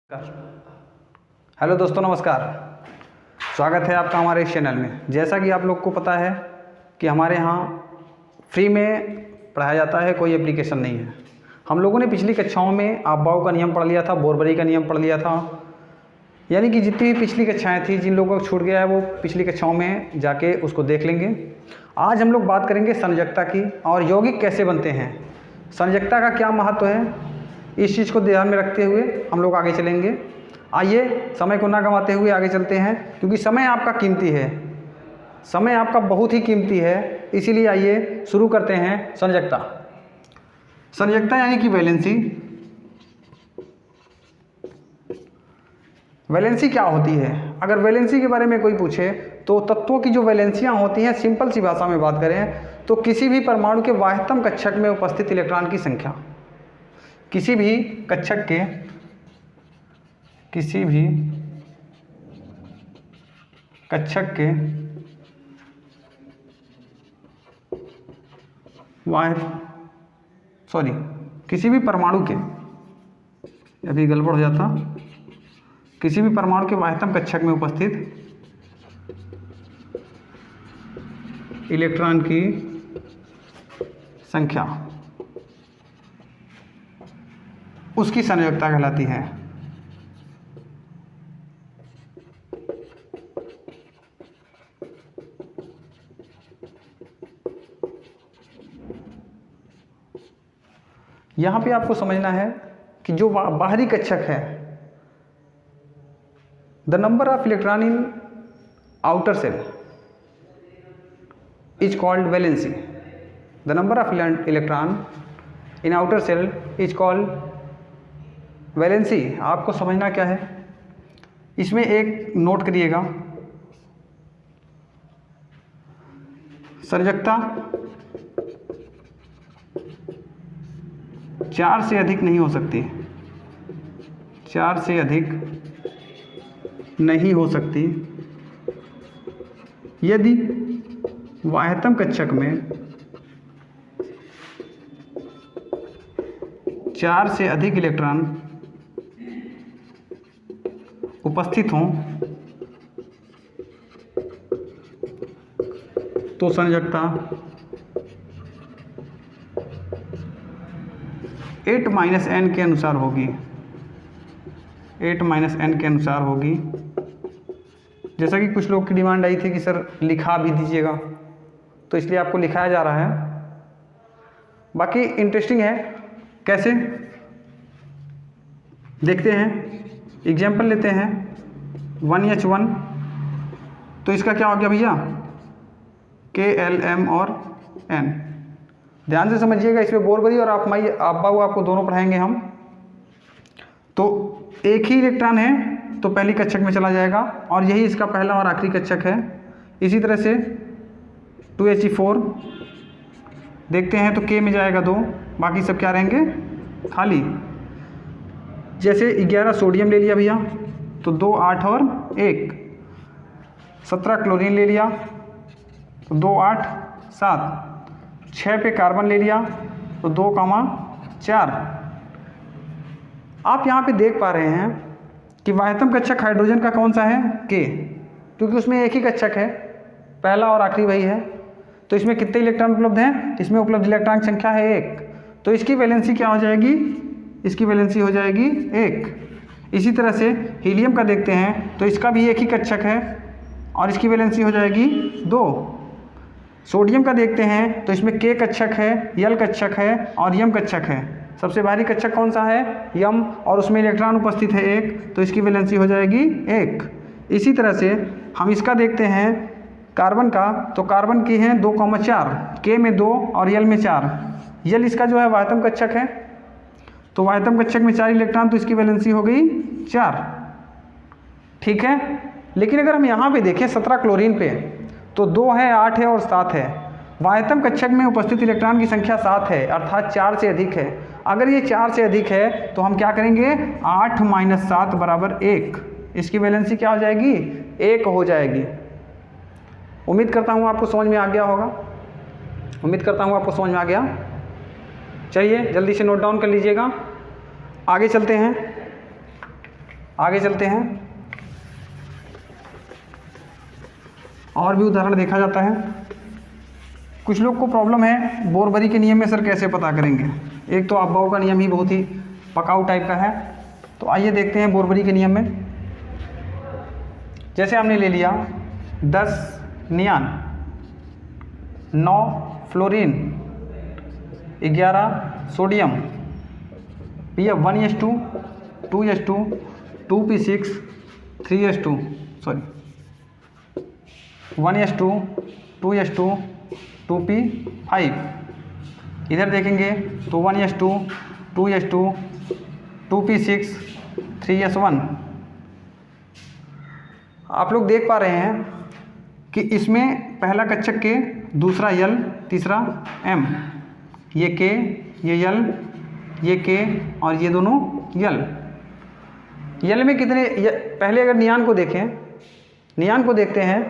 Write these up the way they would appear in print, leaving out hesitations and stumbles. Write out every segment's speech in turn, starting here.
Hello दोस्तों, नमस्कार। स्वागत है आपका हमारे इस चैनल में। जैसा कि आप लोग को पता है कि हमारे यहाँ फ्री में पढ़ाया जाता है, कोई एप्लीकेशन नहीं है। हम लोगों ने पिछली कक्षाओं में आप-बाऊ का नियम पढ़ लिया था, बोरबरी का नियम पढ़ लिया था, यानी कि जितनी भी पिछली कक्षाएं थी, जिन लोगों को छूट गया है वो पिछली कक्षाओं में जाके उसको देख लेंगे। आज हम लोग बात करेंगे संयोजकता की और यौगिक कैसे बनते हैं, संयोजकता का क्या महत्व है, इस चीज़ को ध्यान में रखते हुए हम लोग आगे चलेंगे। आइए समय को ना गंवाते हुए आगे चलते हैं, क्योंकि समय आपका कीमती है, समय आपका बहुत ही कीमती है। इसीलिए आइए शुरू करते हैं संयोजकता। संयोजकता यानी कि वैलेंसी। वैलेंसी क्या होती है? अगर वैलेंसी के बारे में कोई पूछे तो तत्वों की जो वैलेंसियाँ होती हैं, सिंपल सी भाषा में बात करें तो किसी भी परमाणु के बाह्यतम कक्षक में उपस्थित इलेक्ट्रॉन की संख्या, किसी भी कक्षक के किसी भी परमाणु के, अभी गड़बड़ हो जाता, किसी भी परमाणु के बाह्यतम कक्षक में उपस्थित इलेक्ट्रॉन की संख्या उसकी संयोजकता कहलाती है। यहां पे आपको समझना है कि जो बाहरी कक्षक है, the number of electron in outer shell is called valency. The number of electron in outer shell is called valency. आपको समझना क्या है, इसमें एक नोट करिएगा, संयोजकता 4 से अधिक नहीं हो सकती, 4 से अधिक नहीं हो सकती यदि बाह्यतम कक्षक में 4 से अधिक इलेक्ट्रॉन उपस्थित हों तो संयोजकता 8-n के अनुसार होगी, 8-n के अनुसार होगी। जैसा कि कुछ लोग की डिमांड आई थी कि सर लिखा भी दीजिएगा, तो इसलिए आपको लिखाया जा रहा है। बाकी इंटरेस्टिंग है, कैसे देखते हैं। एग्जाम्पल लेते हैं 1H1, तो इसका क्या हो गया भैया, KLM और N। ध्यान से समझिएगा, इसमें बोरबरी और आप-बाऊ आपको दोनों पढ़ाएंगे हम। तो एक ही इलेक्ट्रॉन है तो पहली कक्षक में चला जाएगा और यही इसका पहला और आखिरी कक्षक है। इसी तरह से 2He4 देखते हैं तो K में जाएगा 2, बाकी सब क्या रहेंगे, खाली। जैसे 11 सोडियम ले लिया भैया तो 2, 8 और 1। 17 क्लोरीन ले लिया तो 2, 8, 7। 6 पे कार्बन ले लिया तो 2, 4। आप यहाँ पे देख पा रहे हैं कि बाह्यतम कक्षक हाइड्रोजन का कौन सा है, K, क्योंकि उसमें एक ही कक्षक है, पहला और आखिरी वही है। तो इसमें कितने इलेक्ट्रॉन उपलब्ध हैं, इसमें उपलब्ध इलेक्ट्रॉन की संख्या है 1, तो इसकी वैलेंसी क्या हो जाएगी, इसकी वैलेंसी हो जाएगी 1। इसी तरह से हीलियम का देखते हैं तो इसका भी एक ही कक्षक है और इसकी वैलेंसी हो जाएगी 2। सोडियम का देखते हैं तो इसमें K कक्षक है, L कक्षक है और M कक्षक है। सबसे भारी कक्षक कौन सा है, M, और उसमें इलेक्ट्रॉन उपस्थित है 1, तो इसकी वैलेंसी हो जाएगी 1। इसी तरह से हम इसका देखते हैं कार्बन का, तो कार्बन की है 2, 4, K में 2 और L में 4। L इसका जो है बाह्यतम कक्षक है, तो बाह्यतम कक्षक में 4 इलेक्ट्रॉन, तो इसकी वैलेंसी हो गई 4। ठीक है। लेकिन अगर हम यहाँ पे देखें 17 क्लोरीन पे, तो 2 है, 8 है और 7 है। बाह्यतम कक्षक में उपस्थित इलेक्ट्रॉन की संख्या 7 है, अर्थात 4 से अधिक है। अगर ये 4 से अधिक है तो हम क्या करेंगे, 8 - 7 = 1। इसकी वैलेंसी क्या हो जाएगी, 1 हो जाएगी। उम्मीद करता हूँ आपको समझ में आ गया होगा। उम्मीद करता हूँ आपको समझ में आ गया। चलिए जल्दी से नोट डाउन कर लीजिएगा, आगे चलते हैं। आगे चलते हैं, और भी उदाहरण देखा जाता है। कुछ लोग को प्रॉब्लम है बोरबरी के नियम में सर कैसे पता करेंगे। एक तो अफबाऊ का नियम ही बहुत ही पकाऊ टाइप का है, तो आइए देखते हैं बोरबरी के नियम में। जैसे हमने ले लिया 10 नियान, 9 फ्लोरीन, 11 सोडियम, भैया 1:2, 2:2, 2p6, 3:2, सॉरी 1:2, 2:2, 2p5। इधर देखेंगे तो 1:2, 2:2, 2p6, 3:1। आप लोग देख पा रहे हैं कि इसमें पहला कक्षक के, दूसरा यल, तीसरा m, ये k, ये यल, ये k और ये दोनों यल। यल में कितने पहले अगर नियान को देखें, नियान को देखते हैं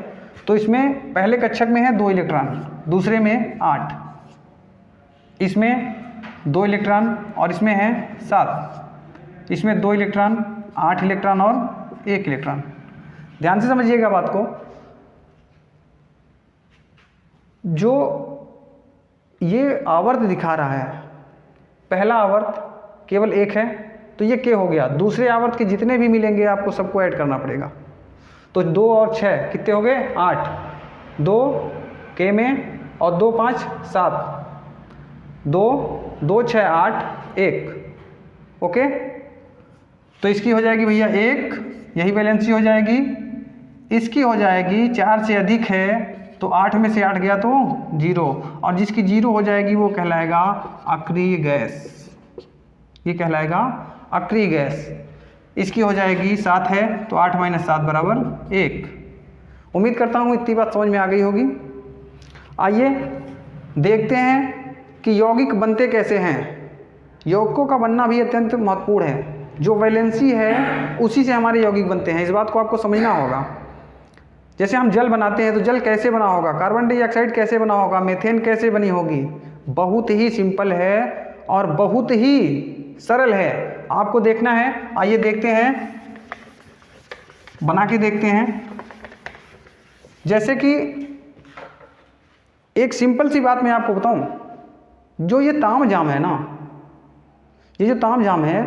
तो इसमें पहले कक्षक में है 2 इलेक्ट्रॉन, दूसरे में 8, इसमें 2 इलेक्ट्रॉन और इसमें है 7, इसमें 2 इलेक्ट्रॉन, 8 इलेक्ट्रॉन और 1 इलेक्ट्रॉन। ध्यान से समझिएगा बात को, जो ये आवर्त दिखा रहा है, पहला आवर्त केवल 1 है तो ये k हो गया। दूसरे आवर्त के जितने भी मिलेंगे आपको सबको ऐड करना पड़ेगा। तो 2 और 6 कितने हो गए? 8, 2 k में और 2 5 7, 2 2 6 8 1। ओके, तो इसकी हो जाएगी भैया 1, यही वैलेंसी हो जाएगी। इसकी हो जाएगी 4 से अधिक है तो 8 में से 8 गया तो 0, और जिसकी 0 हो जाएगी वो कहलाएगा अक्रिय गैस। ये कहलाएगा अक्रिय गैस। इसकी हो जाएगी 7 है तो 8 - 7 = 1। उम्मीद करता हूँ इतनी बात समझ में आ गई होगी। आइए देखते हैं कि यौगिक बनते कैसे हैं। यौगिकों का बनना भी अत्यंत महत्वपूर्ण है। जो वैलेंसी है उसी से हमारे यौगिक बनते हैं, इस बात को आपको समझना होगा। जैसे हम जल बनाते हैं तो जल कैसे बना होगा, कार्बन डाइऑक्साइड कैसे बना होगा, मीथेन कैसे बनी होगी। बहुत ही सिंपल है और बहुत ही सरल है, आपको देखना है। आइए देखते हैं, बना के देखते हैं। जैसे कि एक सिंपल सी बात मैं आपको बताऊं, जो ये तामझाम है ना, ये जो तामझाम है,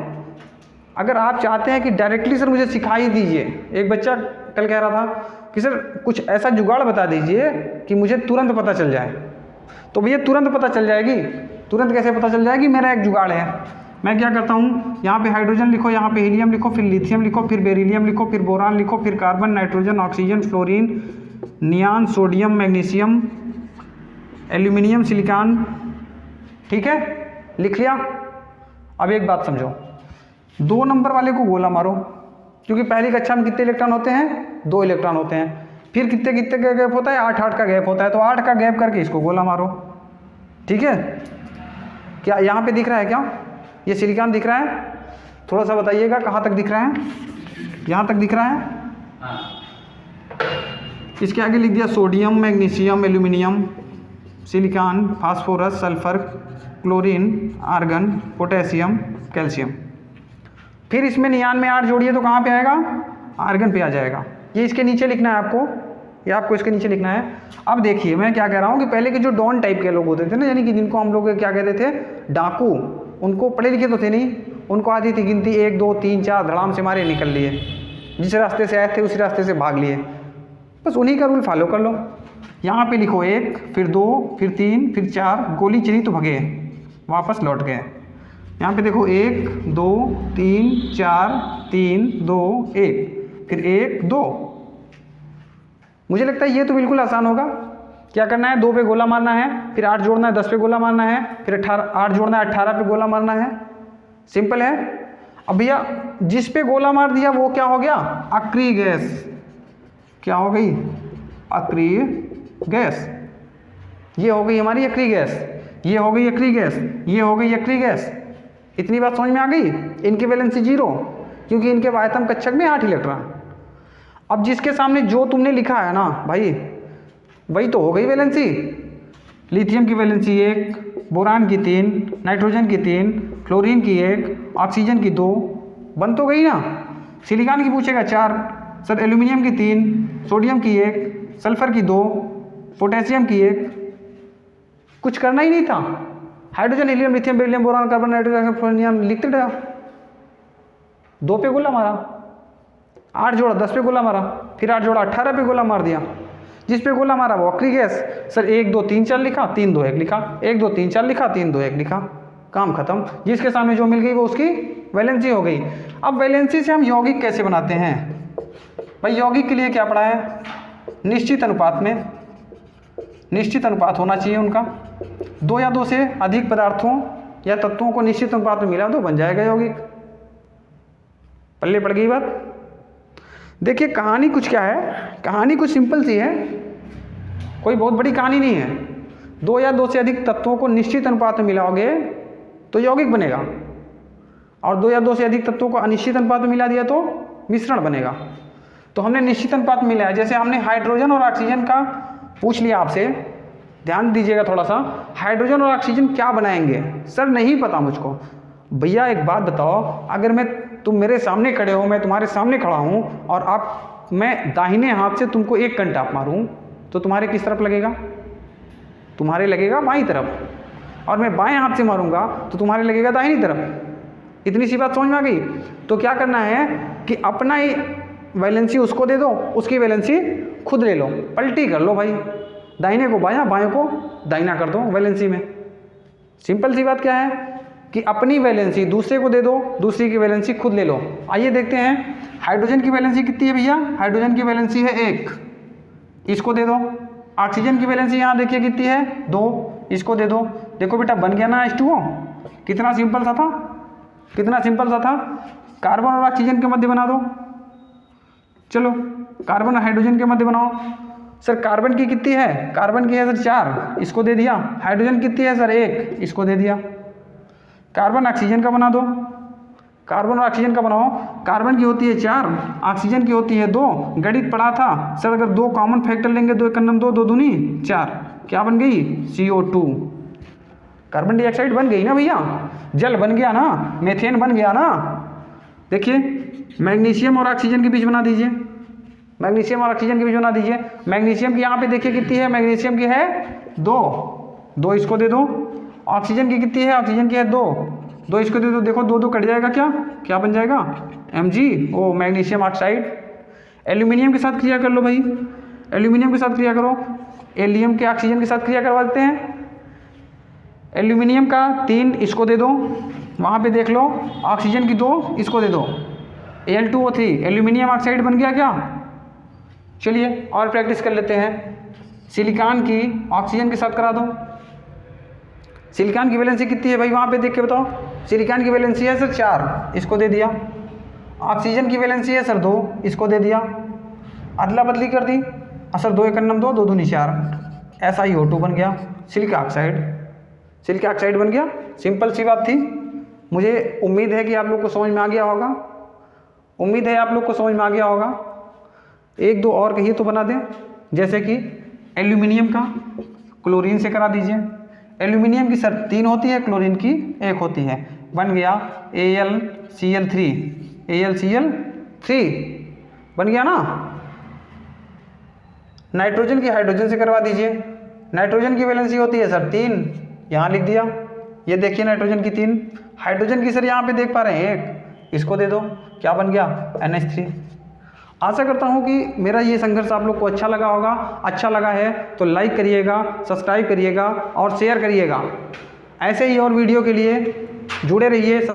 अगर आप चाहते हैं कि डायरेक्टली सर मुझे सिखाई दीजिए, एक बच्चा कल कह रहा था कि सर कुछ ऐसा जुगाड़ बता दीजिए कि मुझे तुरंत पता चल जाए, तो भैया तुरंत पता चल जाएगी। तुरंत कैसे पता चल जाएगी? मेरा एक जुगाड़ है। मैं क्या करता हूँ, यहाँ पे हाइड्रोजन लिखो, यहाँ पे हीलियम लिखो, फिर लिथियम लिखो, फिर बेरिलियम लिखो, फिर बोरान लिखो, फिर carbon, nitrogen, oxygen, fluorine, neon, sodium, magnesium, aluminium, silicon. ठीक है, लिख लिया। अब एक बात समझो, 2 नंबर वाले को गोला मारो, क्योंकि पहली कक्षा में कितने इलेक्ट्रॉन होते हैं? 2 इलेक्ट्रॉन होते हैं। फिर कितने कितने का गैप होता है? 8 का गैप होता है। तो 8 का गैप करके इसको गोला मारो। ठीक है, क्या यहाँ पे दिख रहा है? क्या ये सिलिकॉन दिख रहा है? थोड़ा सा बताइएगा कहाँ तक दिख रहा है? यहाँ तक दिख रहा है? इसके आगे लिख दिया sodium, magnesium, aluminium, silicon, phosphorus, sulphur, chlorine, argon, potassium, calcium. फिर इसमें नियान में 8 जोड़िए तो कहाँ पे आएगा? आर्गन पे आ जाएगा। ये इसके नीचे लिखना है आपको, ये आपको इसके नीचे लिखना है। अब देखिए मैं क्या कह रहा हूँ कि पहले के जो डॉन टाइप के लोग होते थे ना, यानी कि जिनको हम लोग क्या कहते थे, डाकू, उनको पढ़े लिखे तो थे नहीं, उनको आती थी गिनती 1 2 3 4, धड़ाम से मारे निकल लिए, जिस रास्ते से आए थे उसी रास्ते से भाग लिए। बस उन्हीं का रूल फॉलो कर लो। यहाँ पे लिखो 1, फिर 2, फिर 3, फिर 4, गोली चली तो भगे, वापस लौट गए। यहाँ पे देखो 1 2 3 4 3 2 1, फिर 1 2। मुझे लगता है ये तो बिल्कुल आसान होगा। क्या करना है? 2 पे गोला मारना है, फिर 8 जोड़ना है, 10 पे गोला मारना है, फिर 8 जोड़ना है, 18 पे गोला मारना है। सिंपल है। अब भैया जिस पे गोला मार दिया वो क्या हो गया? अक्रिय गैस। क्या हो गई? अक्रिय गैस। ये हो गई हमारी अक्रिय गैस, ये हो गई अक्रिय गैस, ये हो गई अक्रिय गैस। इतनी बात समझ में आ गई? इनकी वैलेंसी 0, क्योंकि इनके वायतम कक्षक में 8 इलेक्ट्रॉन। अब जिसके सामने जो तुमने लिखा है ना भाई, वही तो हो गई वैलेंसी। लिथियम की वैलेंसी 1, बोरान की 3, नाइट्रोजन की 3, फ्लोरीन की 1, ऑक्सीजन की 2, बन तो गई ना। सिलिकॉन की पूछेगा 4, सर एल्यूमिनियम की 3, सोडियम की 1, सल्फर की 2, पोटेशियम की 1। कुछ करना ही नहीं था। Hydrogen, helium, lithium, beryllium, boron, carbon, nitrogen, फ्लोरीनियम लिखते जाओ। 2 पे गोला मारा, 8 जोड़ा 10 पे गोला मारा, फिर 8 जोड़ा 18 पे गोला मार दिया। जिस पे गोला मारा वो आखिरी गैस। सर 1 2 3 4 लिखा, 3 2 1 लिखा, 1 2 3 4 लिखा, 3 2 1 लिखा, काम खत्म। जिसके सामने जो मिल गई वो उसकी वैलेंसी हो गई। अब वैलेंसी से हम यौगिक कैसे बनाते हैं भाई? यौगिक के लिए क्या पढ़ा है? निश्चित अनुपात में, निश्चित अनुपात होना चाहिए उनका। 2 या 2 से अधिक पदार्थों या तत्वों को निश्चित अनुपात में मिला दो, बन जाएगा यौगिक। पल्ले पड़ गई बात। देखिए कहानी कुछ क्या है, कहानी कुछ सिंपल सी है, कोई बहुत बड़ी कहानी नहीं है। 2 या 2 से अधिक तत्वों को निश्चित अनुपात में मिलाओगे तो यौगिक बनेगा, और 2 या 2 से अधिक तत्वों को अनिश्चित अनुपात में मिला दिया तो मिश्रण बनेगा। तो हमने निश्चित अनुपात में मिलाया, जैसे हमने हाइड्रोजन और ऑक्सीजन का पूछ लिया आपसे, ध्यान दीजिएगा थोड़ा सा। हाइड्रोजन और ऑक्सीजन क्या बनाएंगे? सर नहीं पता मुझको। भैया एक बात बताओ, अगर तुम मेरे सामने खड़े हो, मैं तुम्हारे सामने खड़ा हूँ और मैं दाहिने हाथ से तुमको 1 घंटा मारूँ तो तुम्हारे किस तरफ लगेगा? तुम्हारे लगेगा बाईं तरफ। और मैं बाएं हाथ से मारूंगा तो तुम्हारे लगेगा दाहिनी तरफ। इतनी सी बात समझ में आ गई? तो क्या करना है कि अपना ही वैलेंसी उसको दे दो, उसकी वैलेंसी खुद ले लो, पलटी कर लो भाई, दाहिने को बायां, बाएं को दाहिना कर दो वैलेंसी में। सिंपल सी बात क्या है कि अपनी वैलेंसी दूसरे को दे दो, दूसरी की वैलेंसी खुद ले लो। आइए देखते हैं हाइड्रोजन की वैलेंसी कितनी है भैया? हाइड्रोजन की वैलेंसी है 1, इसको दे दो। ऑक्सीजन की वैलेंसी यहाँ देखिए कितनी है? 2, इसको दे दो। देखो बेटा बन गया ना H2O। कितना सिंपल सा था, कितना सिंपल सा था। कार्बन और ऑक्सीजन के मध्य बना दो। चलो कार्बन और हाइड्रोजन के मध्य बनाओ। सर कार्बन की कितनी है? कार्बन की है सर 4, इसको दे दिया। हाइड्रोजन कितनी है सर? 1, इसको दे दिया। कार्बन ऑक्सीजन का बना दो, कार्बन और ऑक्सीजन का बनाओ। कार्बन की होती है 4, ऑक्सीजन की होती है 2। गणित पढ़ा था सर, अगर 2 कॉमन फैक्टर लेंगे, 2 एकम 2, 2 दूनी 4, क्या बन गई? CO2, कार्बन डाइऑक्साइड बन गई ना भैया, जल बन गया ना, मेथेन बन गया ना। देखिए मैग्नीशियम और ऑक्सीजन के बीच बना दीजिए, मैग्नीशियम और ऑक्सीजन के बीच बना दीजिए। मैग्नीशियम की यहाँ पे देखिए कितनी है? मैग्नीशियम की है 2, इसको दे दो। ऑक्सीजन की कितनी है? ऑक्सीजन की है 2, इसको दे दो। देखो 2 कट जाएगा, क्या बन जाएगा? Mg, magnesium oxide. एल्यूमिनियम के साथ क्रिया कर लो भाई, एल्यूमिनियम के साथ क्रिया करो। एलियम के ऑक्सीजन के साथ क्रिया करवा देते हैं। एल्यूमिनियम का 3, इसको दे दो। वहाँ पे देख लो ऑक्सीजन की 2, इसको दे दो। Al2O3, एल्यूमिनियम ऑक्साइड बन गया क्या? चलिए और प्रैक्टिस कर लेते हैं। सिलिकॉन की ऑक्सीजन के साथ करा दो। सिलिकॉन की वैलेंसी कितनी है भाई? वहाँ पे देख के बताओ। सिलिकॉन की वैलेंसी है सर 4, इसको दे दिया। ऑक्सीजन की वैलेंसी है सर 2, इसको दे दिया। अदला बदली कर दी, सर 2 एकम 2, 2 दूनी 4, SiO2 बन गया, सिलिका ऑक्साइड, सिलिका ऑक्साइड बन गया। सिंपल सी बात थी। मुझे उम्मीद है कि आप लोग को समझ में आ गया होगा, उम्मीद है आप लोग को समझ में आ गया होगा। 1 2 और कहिए तो बना दें, जैसे कि एल्यूमिनियम का क्लोरीन से करा दीजिए। एल्यूमिनियम की सर 3 होती है, क्लोरीन की 1 होती है, बन गया AlCl3, AlCl3 बन गया ना। नाइट्रोजन की हाइड्रोजन से करवा दीजिए। नाइट्रोजन की वैलेंसी होती है सर 3, यहाँ लिख दिया। ये देखिए नाइट्रोजन की 3, हाइड्रोजन की सर यहाँ पे देख पा रहे हैं 1, इसको दे दो, क्या बन गया? NH3। आशा करता हूँ कि मेरा ये संघर्ष आप लोग को अच्छा लगा होगा। अच्छा लगा है तो लाइक करिएगा, सब्सक्राइब करिएगा और शेयर करिएगा। ऐसे ही और वीडियो के लिए जुड़े रहिए।